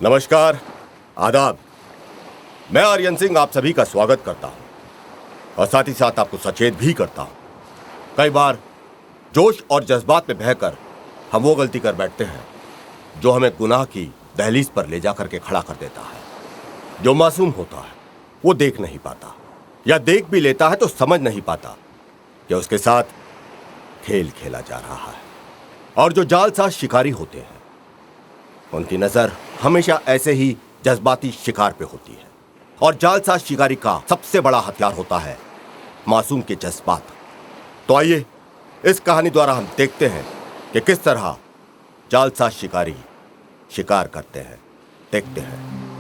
नमस्कार, आदाब। मैं आर्यन सिंह आप सभी का स्वागत करता हूं और साथ ही साथ आपको सचेत भी करता हूं। कई बार जोश और जज्बात में बहकर हम वो गलती कर बैठते हैं जो हमें गुनाह की दहलीज पर ले जाकर के खड़ा कर देता है। जो मासूम होता है वो देख नहीं पाता, या देख भी लेता है तो समझ नहीं पाता कि उसके साथ खेल खेला जा रहा है। और जो जालसाज शिकारी होते हैं उनकी नजर हमेशा ऐसे ही जज्बाती शिकार पे होती है। और जालसाज शिकारी का सबसे बड़ा हथियार होता है मासूम के जज्बात। तो आइए इस कहानी द्वारा हम देखते हैं कि किस तरह जालसाज शिकारी शिकार करते हैं। देखते हैं।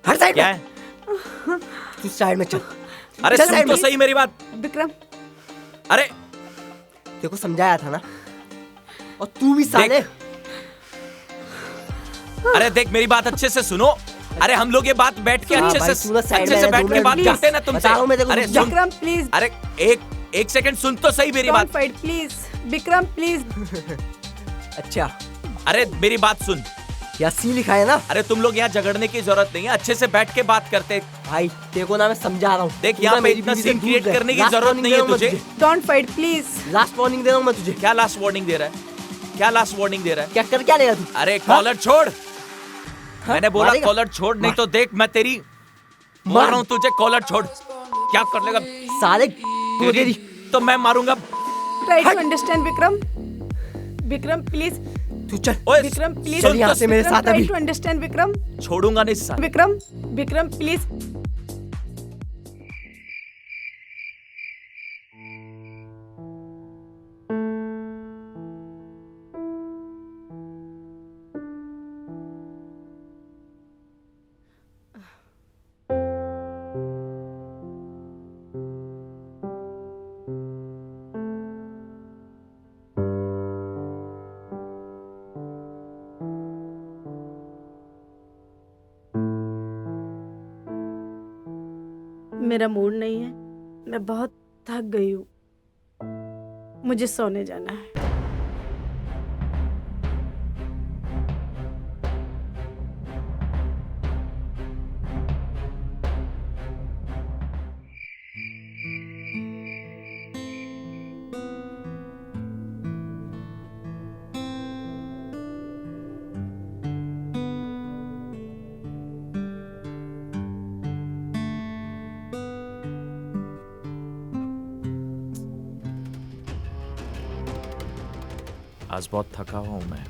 हर साइड क्या में है? तू साइड में चल। अरे चल सुन साइड तो में। सही मेरी बात। विक्रम, अरे तेरे को समझाया था ना, और तू भी साले। अरे देख मेरी बात अच्छे से सुनो। अरे हम लोग ये बात बैठ के हाँ अच्छे भाई, से तू ना साइड अच्छे में से रह, बैठ दो के मिनट बात प्लीज। करते हैं ना तुमसे। बताओ मैं तेरे को। अरे रुक सुन, विक्रम प्लीज, अरे एक सेकंड सुन तो सही मेरी डोंट बात। Fight please. विक्रम प्लीज। अच्छा, अरे मेरी बात सुन। या सी लिखा है ना। अरे तुम लोग यहाँ झगड़ने की जरूरत नहीं है, अच्छे से बैठ के बात करते हैं। भाई तेरे को ना मैं समझा रहा हूँ। देख यहाँ पे इतना सीन क्रिएट करने की जरूरत नहीं है तुझे। Don't fight please. Last warning दे रहा हूँ मैं तुझे। क्या लास्ट वार्निंग दे रहा है? क्या लास्ट वार्निंग दे रहा है? क्या कर क्या लेगा तू? अरे कॉलर छोड़। मैंने बोला मारेगा? कॉलर छोड़, नहीं तो देख मैं तेरी मार। मार रहा हूँ तुझे। कॉलर छोड़। क्या कर लेगा? साले तू तेरी तो मैं मारूंगा। Try to understand Vikram. Vikram please. तू चल। ओए विक्रम प्लीज। चल यहाँ से मेरे साथ ट्राई अभी। To understand Vikram. छोड़ूंगा नहीं साथ। विक्रम, विक्रम प्लीज। मेरा मूड नहीं है, मैं बहुत थक गई हूँ, मुझे सोने जाना है। आज बहुत थका हुआ हूं मैं।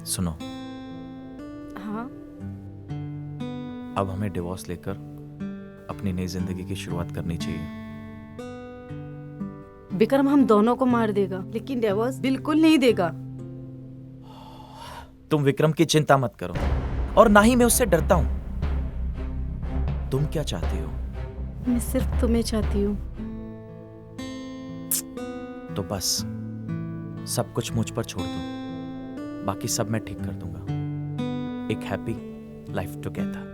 सुनो, हाँ, अब हमें डिवोर्स लेकर अपनी नई जिंदगी की शुरुआत करनी चाहिए। विक्रम हम दोनों को मार देगा, लेकिन डिवोर्स बिल्कुल नहीं देगा। तुम विक्रम की चिंता मत करो, और ना ही मैं उससे डरता हूं। तुम क्या चाहती हो? मैं सिर्फ तुम्हें चाहती हूँ। तो बस सब कुछ मुझ पर छोड़ दो, बाकी सब मैं ठीक कर दूंगा। एक happy life together.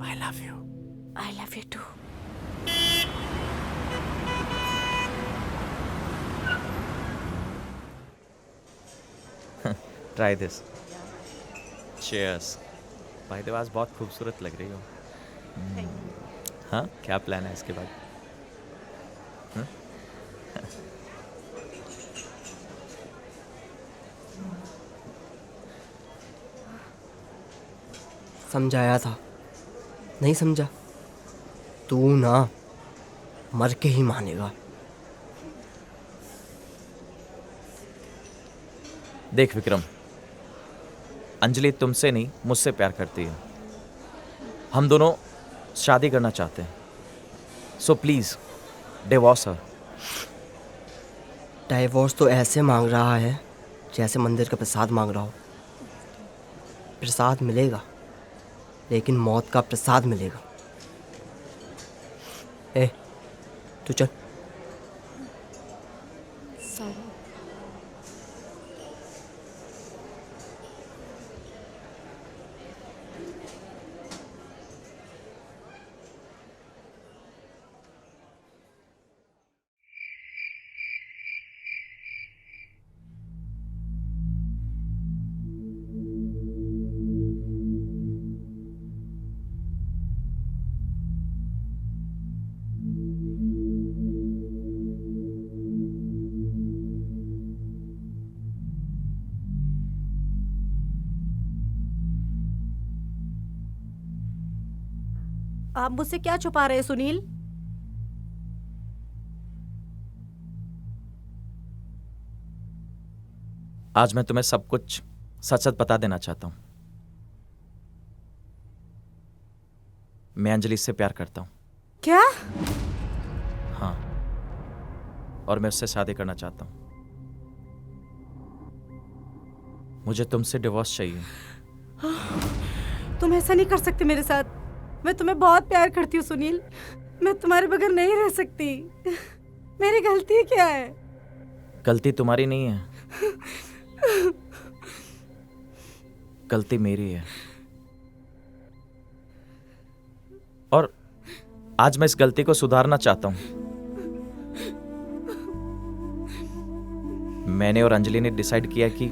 I love you. I love you too. Try this. Cheers. भाई तो आज बहुत खूबसूरत लग रही हो। हाँ, क्या प्लान है इसके बाद? हाँ? समझाया था, नहीं समझा। तू ना मर के ही मानेगा। देख विक्रम, अंजलि तुमसे नहीं मुझसे प्यार करती है। हम दोनों शादी करना चाहते हैं, so please divorce her. Divorce तो ऐसे मांग रहा है जैसे मंदिर का प्रसाद मांग रहा हो। प्रसाद मिलेगा, लेकिन मौत का प्रसाद मिलेगा। ए, तू चल। सॉरी। आप मुझसे क्या छुपा रहे हैं सुनील? आज मैं तुम्हें सब कुछ सच सच बता देना चाहता हूं। मैं अंजलि से प्यार करता हूं। क्या? हाँ, और मैं उससे शादी करना चाहता हूं। मुझे तुमसे डिवोर्स चाहिए। तुम ऐसा नहीं कर सकते मेरे साथ। मैं तुम्हें बहुत प्यार करती हूँ सुनील। मैं तुम्हारे बगैर नहीं रह सकती। मेरी गलती क्या है? गलती तुम्हारी नहीं है, गलती मेरी है। और आज मैं इस गलती को सुधारना चाहता हूं। मैंने और अंजलि ने डिसाइड किया कि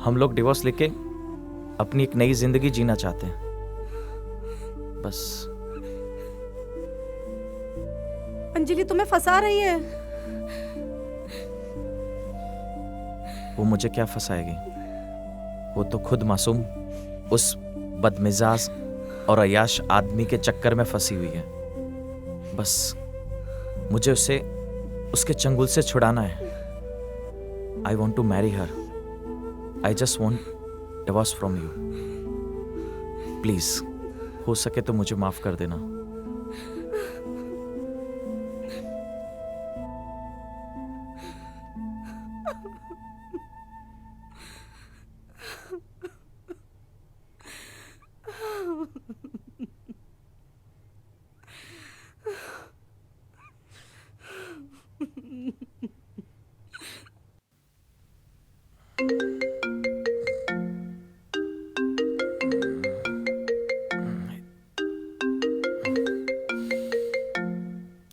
हम लोग डिवोर्स लेके अपनी एक नई जिंदगी जीना चाहते हैं। बस। अंजलि तुम्हें फंसा रही है। वो मुझे क्या फंसाएगी? वो तो खुद मासूम उस बदमिजाज और अय्याश आदमी के चक्कर में फंसी हुई है। बस मुझे उसे उसके चंगुल से छुड़ाना है। I want to marry her. I just want divorce from you. Please, हो सके तो मुझे माफ कर देना।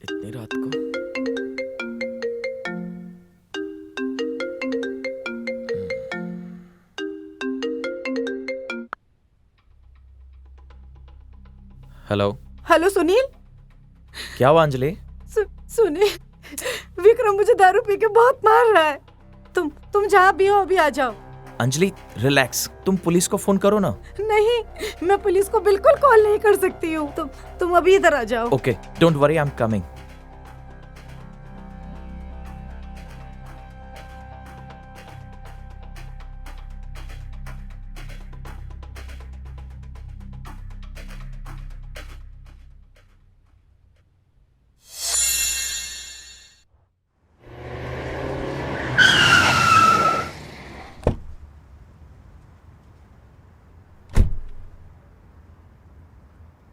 इतनी रात को? हेलो। हेलो सुनील। क्या हुआ अंजलि? सुनील, विक्रम मुझे दारू पी के बहुत मार रहा है। तुम जहाँ भी हो अभी आ जाओ। अंजलि रिलैक्स, तुम पुलिस को फोन करो ना। नहीं, मैं पुलिस को बिल्कुल कॉल नहीं कर सकती हूँ। तुम अभी इधर आ जाओ। Okay, don't worry, I am coming.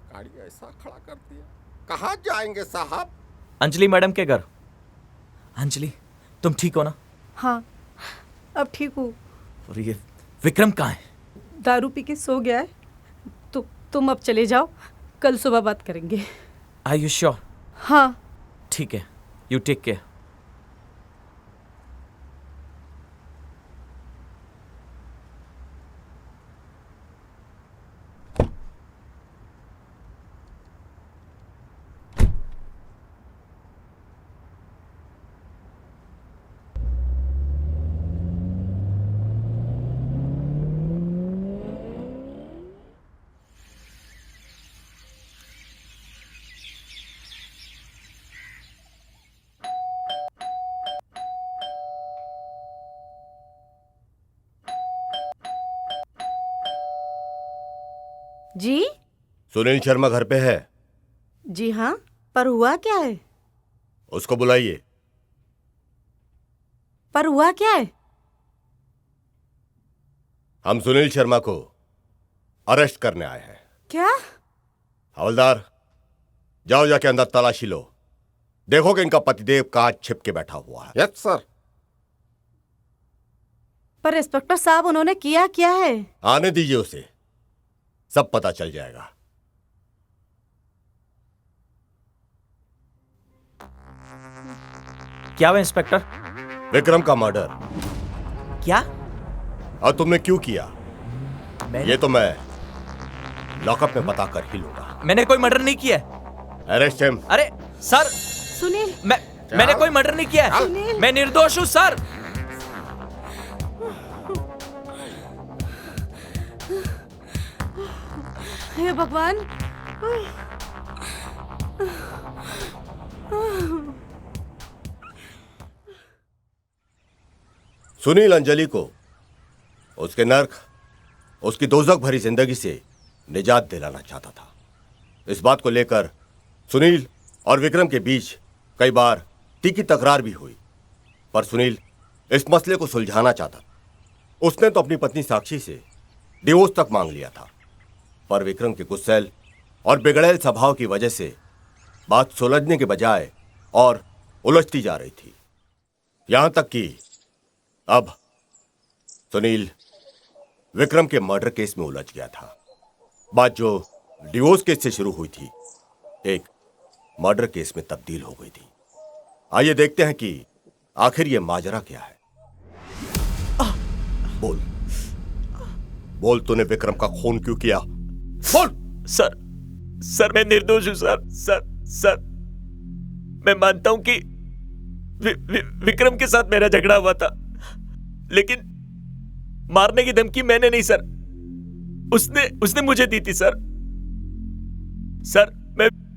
गाड़ी ऐसा खड़ा कर दिया। कहाँ जाएंगे साहब? अंजलि मैडम के घर। अंजलि, तुम ठीक हो ना? हाँ, अब ठीक हूँ। और ये विक्रम कहाँ है? दारू पी के सो गया है। तुम अब चले जाओ, कल सुबह बात करेंगे। Are you sure? हाँ। ठीक है, यू टेक केयर। जी? सुनील शर्मा घर पे है? जी हाँ, पर हुआ क्या है? उसको बुलाइए। पर हुआ क्या है? हम सुनील शर्मा को अरेस्ट करने आए हैं। क्या? हवलदार, जाओ जाके अंदर तलाशी लो, देखो कि इनका पतिदेव कहां छिप के बैठा हुआ है। Yes sir. पर इंस्पेक्टर साहब, उन्होंने किया क्या है? आने दीजिए उसे, सब पता चल जाएगा। क्या हुआ इंस्पेक्टर? विक्रम का मर्डर। क्या? और तुमने क्यों किया ये तो मैं लॉकअप में बता कर ही लूंगा। मैंने कोई मर्डर नहीं किया। Arrest him. अरे सर, सुनील, मैंने कोई मर्डर नहीं किया है। सुनील। मैं निर्दोष हूँ सर। हे भगवान। सुनील अंजलि को उसके नर्क, उसकी दोजख भरी जिंदगी से निजात दिलाना चाहता था। इस बात को लेकर सुनील और विक्रम के बीच कई बार तीखी तकरार भी हुई, पर सुनील इस मसले को सुलझाना चाहता। उसने तो अपनी पत्नी साक्षी से डिवोर्स तक मांग लिया था, पर विक्रम के गुस्सैल और बिगड़ैल स्वभाव की वजह से बात सुलझने के बजाय और उलझती जा रही थी। यहां तक कि अब सुनील विक्रम के मर्डर केस में उलझ गया था। बात जो डिवोर्स केस से शुरू हुई थी, एक मर्डर केस में तब्दील हो गई थी। आइए देखते हैं कि आखिर यह माजरा क्या है। बोल बोल, तूने विक्रम का खून क्यों किया? बोल। सर मैं निर्दोष हूं सर। मैं मानता हूं कि विक्रम के साथ मेरा झगड़ा हुआ था, लेकिन मारने की धमकी मैंने नहीं सर, उसने मुझे दी थी सर।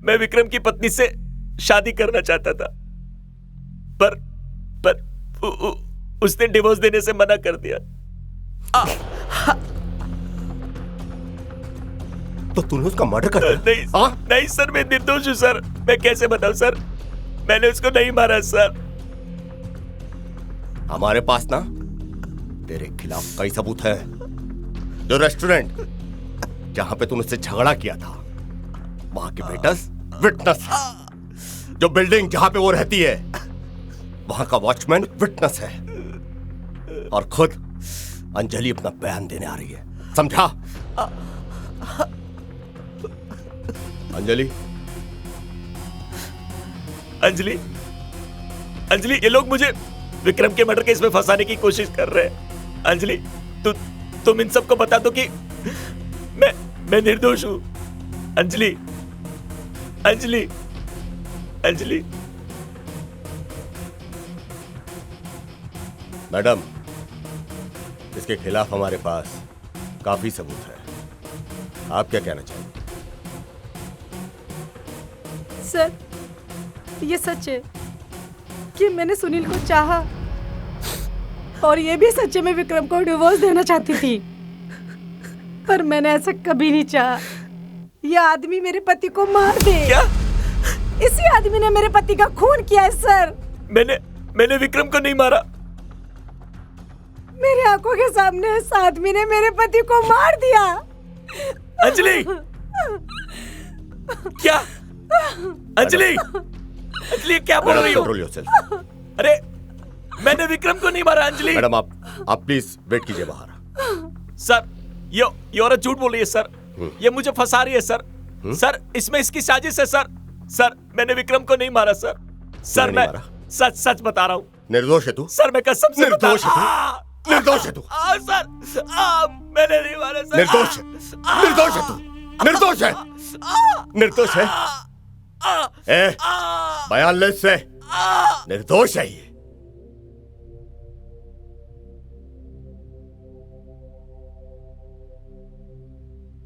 मैं विक्रम की पत्नी से शादी करना चाहता था, पर उसने डिवोर्स देने से मना कर दिया। तो तूने उसका मर्डर कर दिया? नहीं सर, मैं निर्दोष हूं सर। मैं कैसे बताऊं सर, मैंने उसको नहीं मारा सर। हमारे पास ना तेरे खिलाफ कई सबूत है। जो रेस्टोरेंट जहां पे तूने उससे झगड़ा किया था, वहां के वेटर्स विटनेस है। जो बिल्डिंग जहां पे वो रहती है, वहां का वॉचमैन विटनेस है। और खुद अंजलि अपना बयान देने आ रही है, समझा? अंजलि, ये लोग मुझे विक्रम के मर्डर केस में फंसाने की कोशिश कर रहे हैं। अंजलि, तुम इन सबको बता दो कि मैं निर्दोष हूं। अंजलि। मैडम, इसके खिलाफ हमारे पास काफी सबूत है। आप क्या कहना चाहेंगे? सर, ये सच है कि मैंने सुनील को चाहा, और ये भी सच है मैं विक्रम को डिवोर्स देना चाहती थी, पर मैंने ऐसा कभी नहीं चाहा। ये आदमी मेरे पति को मार दे। क्या? इसी आदमी ने मेरे पति का खून किया है सर। मैंने विक्रम को नहीं मारा। मेरे आंखों के सामने इस आदमी ने मेरे पति को मार दिया। अंजलि! क्या? अंजलि! अंजलि क्या बोल रही हो? Control yourself. अरे मैंने विक्रम को नहीं मारा अंजलि। मैडम आप प्लीज वेट कीजिए बाहर। सर ये औरत झूठ बोल रही है सर। ये मुझे फंसा रही है सर। सर इसमें इसकी साजिश है सर। सर मैंने विक्रम को नहीं मारा सर। सर मैं सच सच बता रहा हूँ। निर्दोष है तू? सर मैं कसम से निर्दोष है तू? निर्दोष है तू? सर मैंने नहीं मारा सर। निर्दोष है, निर्दोष है तू, निर्दोष है, निर्दोष है। बयान ले से, निर्दोष है ये।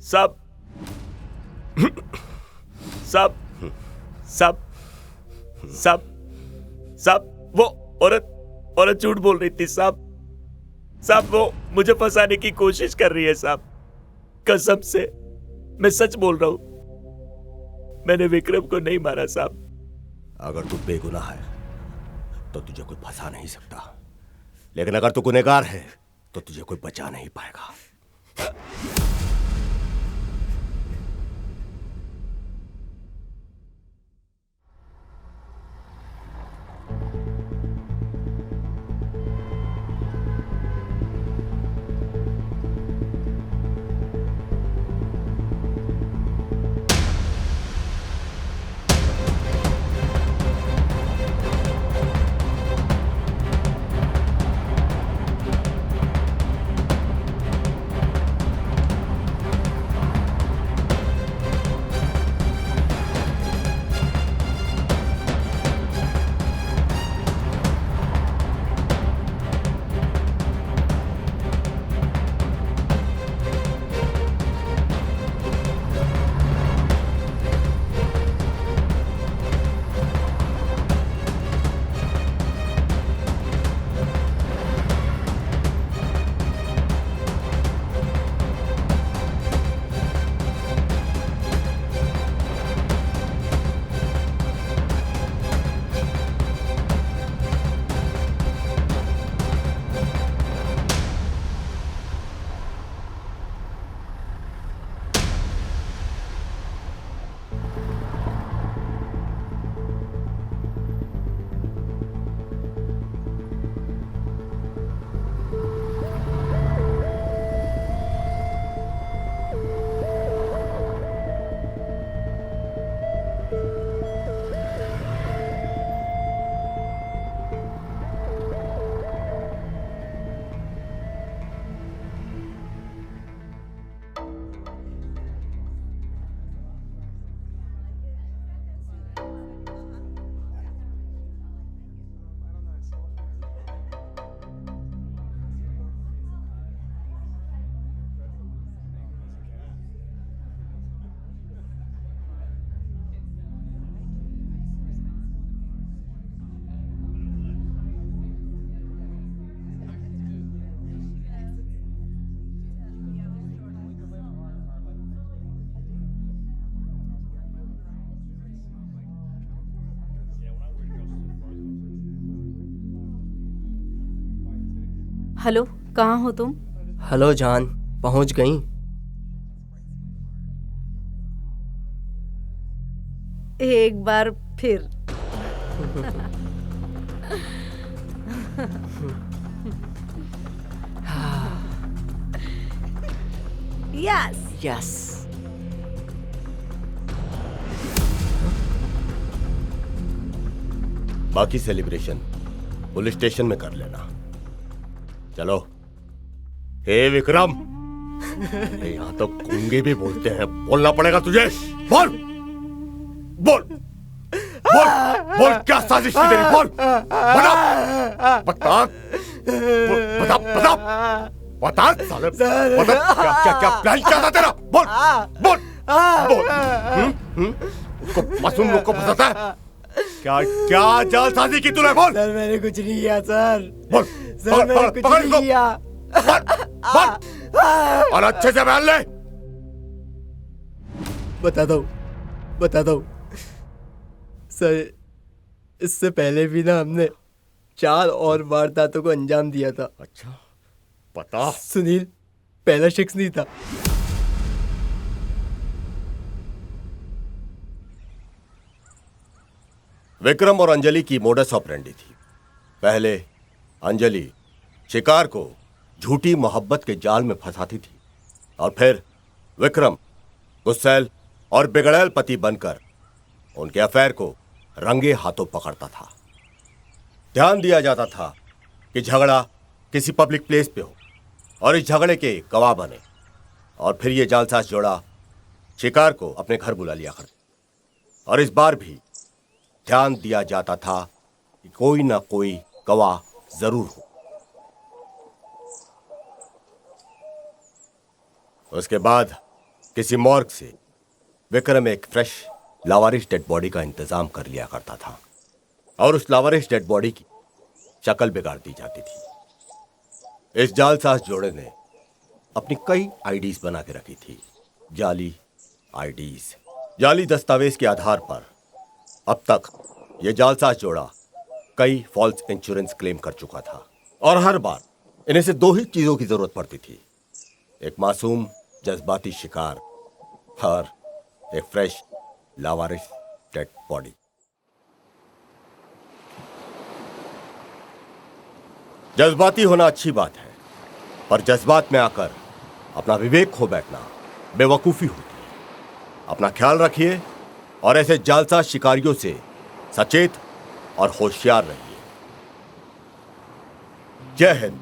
सब सब सब सब सब वो औरत झूठ बोल रही थी साहब। साहब वो मुझे फंसाने की कोशिश कर रही है साहब। कसम से मैं सच बोल रहा हूं। मैंने विक्रम को नहीं मारा साहब। अगर तू बेगुनाह है तो तुझे कोई फंसा नहीं सकता, लेकिन अगर तू गुनहगार है तो तुझे कोई बचा नहीं पाएगा। हेलो, कहाँ हो तुम? हेलो जान, पहुंच गई? एक बार फिर। Yes yes. बाकी सेलिब्रेशन पुलिस स्टेशन में कर लेना। चलो। हे विक्रम, यहाँ तो गूंगे भी बोलते हैं, बोलना पड़ेगा तुझे। बोल बोल बोल बोल, क्या साजिश थी तेरी? बोल, बता बता बता बता बता साले, सर। बता क्या क्या क्या प्लान क्या था तेरा? बोल बोल बोल। उसको मासूम लोग को फंसाता है? क्या क्या जालसाजी की तूने? बोल सर मैंने कुछ नहीं किया सर। बोल सर मैंने कुछ पकड़ नहीं इसको। किया। बोल और अच्छे से बयान ले। बताता हूँ सर, इससे पहले भी ना हमने 4 और वारदातों को अंजाम दिया था। अच्छा बता। सुनील पहला शख्स नहीं था। विक्रम और अंजलि की मोडस ऑपरेंडी थी। पहले अंजलि शिकार को झूठी मोहब्बत के जाल में फंसाती थी और फिर विक्रम गुस्सैल और बिगड़ैल पति बनकर उनके अफेयर को रंगे हाथों पकड़ता था। ध्यान दिया जाता था कि झगड़ा किसी पब्लिक प्लेस पे हो और इस झगड़े के गवाह बने, और फिर ये जालसाज जोड़ा शिकार को अपने घर बुला लिया करते। और इस बार भी ध्यान दिया जाता था कि कोई ना कोई गवाह जरूर हो। उसके बाद किसी मॉर्ग से विक्रम एक फ्रेश लावारिश डेड बॉडी का इंतजाम कर लिया करता था और उस लावारिश डेड बॉडी की शक्ल बिगाड़ दी जाती थी। इस जालसाज जोड़े ने अपनी कई आईडीज बना के रखी थी। जाली आईडीज, जाली दस्तावेज के आधार पर अब तक यह जालसाज जोड़ा कई फॉल्स इंश्योरेंस क्लेम कर चुका था और हर बार इन्हें से 2 ही चीजों की जरूरत पड़ती थी, एक मासूम जज्बाती शिकार और एक फ्रेश लावारिश डेड बॉडी। जज्बाती होना अच्छी बात है, पर जज्बात में आकर अपना विवेक खो बैठना बेवकूफी होती है। अपना ख्याल रखिए और ऐसे जालसाज शिकारियों से सचेत और होशियार रहिए। जय हिंद।